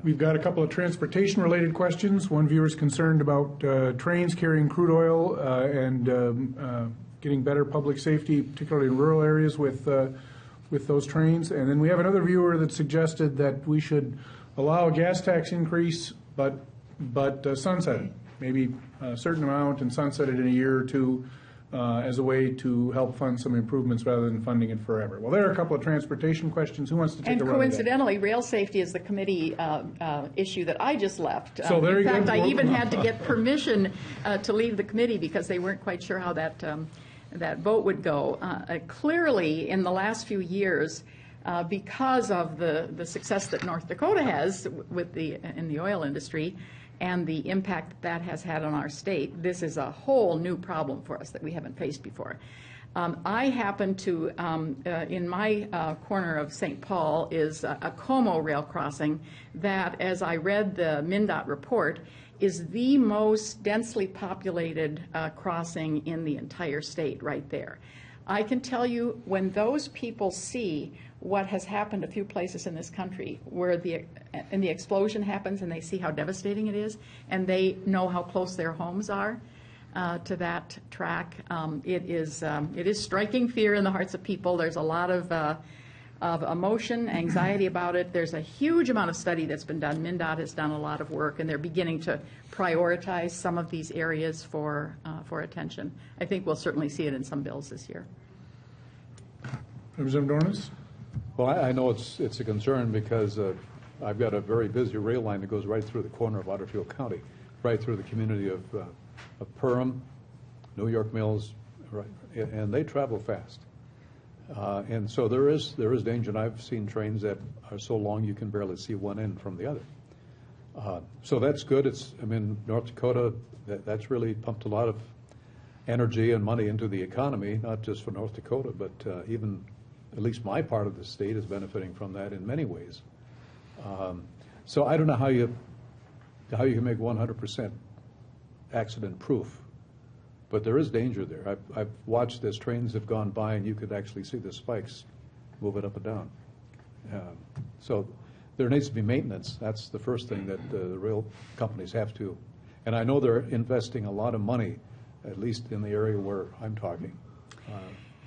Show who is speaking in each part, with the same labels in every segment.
Speaker 1: We've got a couple of transportation-related questions. One viewer is concerned about trains carrying crude oil and getting better public safety, particularly in rural areas with those trains. And then we have another viewer that suggested that we should allow a gas tax increase, but sunset it, maybe a certain amount and sunset it in a year or two as a way to help fund some improvements rather than funding it forever. Well, there are a couple of transportation questions. Who wants to take a run at that?
Speaker 2: And coincidentally, rail safety is the committee issue that I just left.
Speaker 1: So there
Speaker 2: in
Speaker 1: you
Speaker 2: fact,
Speaker 1: go.
Speaker 2: I even had to get permission to leave the committee because they weren't quite sure how that vote would go. Clearly, in the last few years, because of the success that North Dakota has in the oil industry, and the impact that has had on our state, this is a whole new problem for us that we haven't faced before. I happen to, in my corner of St. Paul is a Como rail crossing that, as I read the MnDOT report, is the most densely populated crossing in the entire state right there. I can tell you, when those people see what has happened a few places in this country where the explosion happens and they see how devastating it is and they know how close their homes are to that track, it is striking fear in the hearts of people. There's a lot of emotion, anxiety about it. There's a huge amount of study that's been done. MnDOT has done a lot of work, and they're beginning to prioritize some of these areas for attention. I think we'll certainly see it in some bills this year.
Speaker 1: Representative Dornis?
Speaker 3: Well, I know it's a concern because I've got a very busy rail line that goes right through the corner of Otterfield County, right through the community of Perham, New York Mills, right, and they travel fast. And so there is danger, and I've seen trains that are so long you can barely see one end from the other. So that's good. North Dakota, that's really pumped a lot of energy and money into the economy, not just for North Dakota, but even at least my part of the state is benefiting from that in many ways. So I don't know how you can make 100% accident proof. But there is danger there. I've watched as trains have gone by, and you could actually see the spikes moving up and down. So there needs to be maintenance. That's the first thing that the rail companies have to. And I know they're investing a lot of money, at least in the area where I'm talking.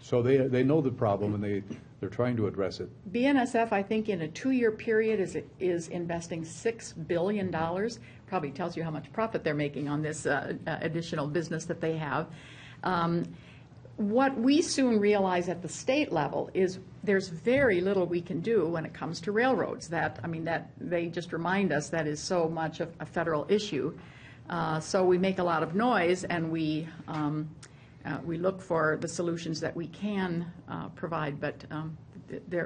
Speaker 3: So they know the problem, and they're trying to address it.
Speaker 2: BNSF, I think, in a 2-year period is investing $6 billion. Probably tells you how much profit they're making on this additional business that they have. What we soon realize at the state level is there's very little we can do when it comes to railroads. That they just remind us that is so much of a federal issue. So we make a lot of noise, and we look for the solutions that we can provide, but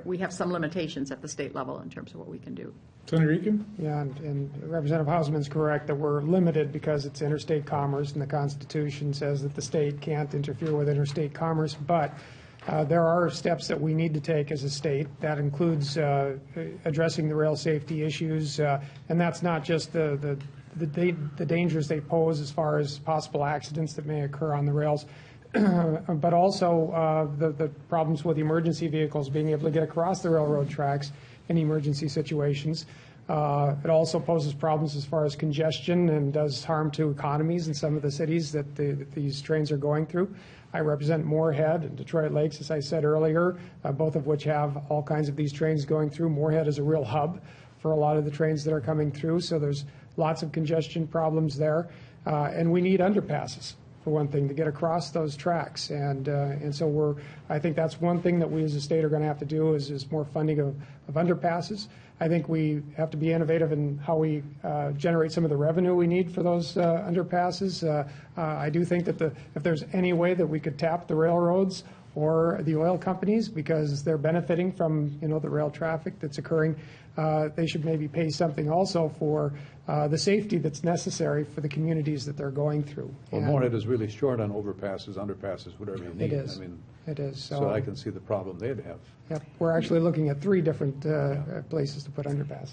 Speaker 2: we have some limitations at the state level in terms of what we can do.
Speaker 1: Senator Eakin?
Speaker 4: Yeah, and Representative Hausman's correct that we're limited because it's interstate commerce, and the Constitution says that the state can't interfere with interstate commerce, but there are steps that we need to take as a state. That includes addressing the rail safety issues, and that's not just the dangers they pose as far as possible accidents that may occur on the rails, but also the problems with emergency vehicles being able to get across the railroad tracks in emergency situations. It also poses problems as far as congestion and does harm to economies in some of the cities that these trains are going through. I represent Moorhead and Detroit Lakes, as I said earlier, both of which have all kinds of these trains going through. Moorhead is a real hub for a lot of the trains that are coming through, so there's lots of congestion problems there. And we need underpasses, for one thing, to get across those tracks. And so I think that's one thing that we as a state are going to have to do is more funding of underpasses. I think we have to be innovative in how we generate some of the revenue we need for those underpasses. I do think that if there's any way that we could tap the railroads or the oil companies because they're benefiting from the rail traffic that's occurring, they should maybe pay something also for the safety that's necessary for the communities that they're going through.
Speaker 3: Well, Moorhead is really short on overpasses, underpasses, whatever you need.
Speaker 4: It is. It is.
Speaker 3: So I can see the problem they'd have.
Speaker 4: Yep. We're actually looking at 3 different places to put underpasses.